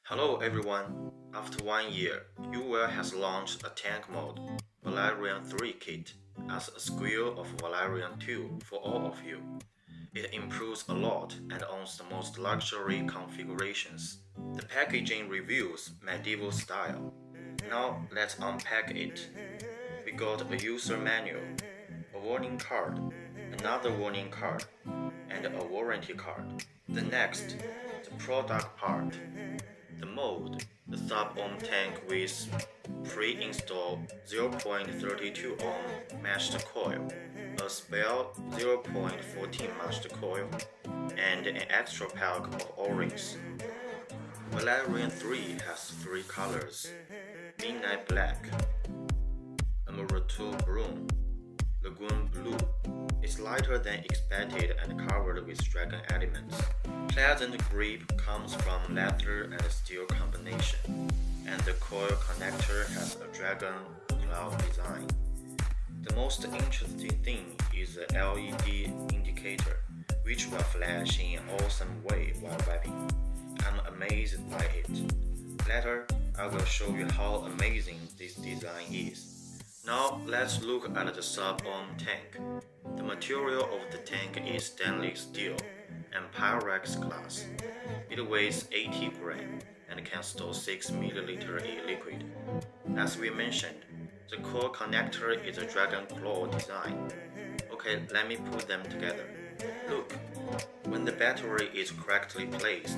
Hello everyone, after 1 year, Uwell has launched a tank mode, Valyrian III kit, as a squeal of Valyrian II for all of you. It improves a lot and owns the most luxury configurations. The packaging reveals medieval style. Now let's unpack it. We got a user manual, a warning card, another warning card, and a warranty card. The next, the product part. The mode, the sub-ohm tank with pre-installed 0.32 ohm matched coil, a spare 0.14 matched coil, and an extra pack of O-rings. Valyrian III has 3 colors: midnight black, emerald brown, lagoon blue. It's lighter than expected and covered with dragon elements. Pleasant grip comes from leather and steel combination, and the coil connector has a dragon cloud design. The most interesting thing is the LED indicator, which will flash in an awesome way while vaping. I'm amazed by it. Later, I will show you how amazing this design is. Now let's look at the sub-ohm tank. The material of the tank is stainless steel and Pyrex glass. It weighs 80 grams and can store 6 ml in liquid. As we mentioned, the core connector is a dragon claw design. Okay, let me put them together. Look, when the battery is correctly placed,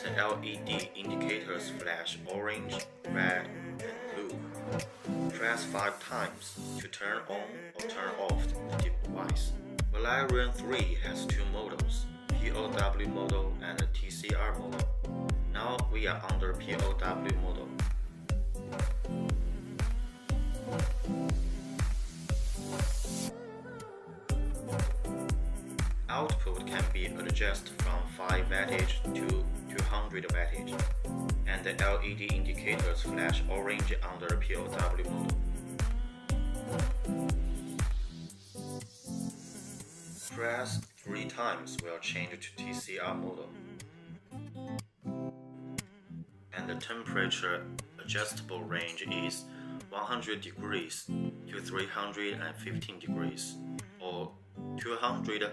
the LED indicators flash orange, red, and blue. Press 5 times to turn on or turn off the device. Valyrian III has 2 models, POW model and TCR model. Now we are under POW model. Output can be adjusted from 5 wattage to 200 wattage, and the LED indicators flash orange under POW model. Press 3 times will change to TCR model, and the temperature adjustable range is 100 degrees to 315 degrees, or 200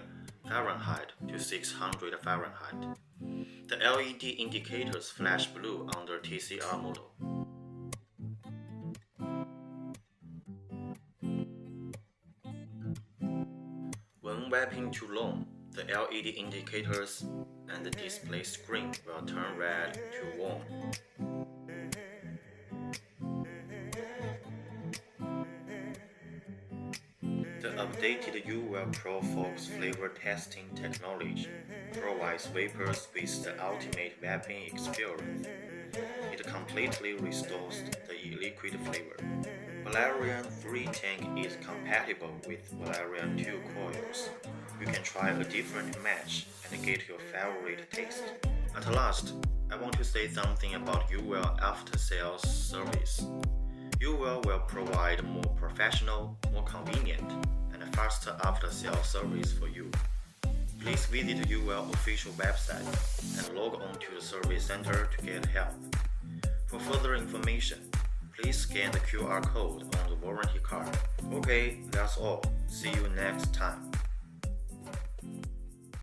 Fahrenheit to 600 Fahrenheit. The LED indicators flash blue under TCR model. When vaping too long, the LED indicators and the display screen will turn red to warm. The updated Uwell Pro Fox flavor testing technology provides vapors with the ultimate vaping experience. It completely restores the liquid flavor. Valyrian III tank is compatible with Valyrian II coils. You can try a different match and get your favorite taste. At last, I want to say something about Uwell after-sales service. Uwell will provide more professional, more convenient, and faster after-sales service for you. Please visit Uwell official website and log on to the service center to get help. For further information, please scan the QR code on the warranty card. Okay, that's all. See you next time.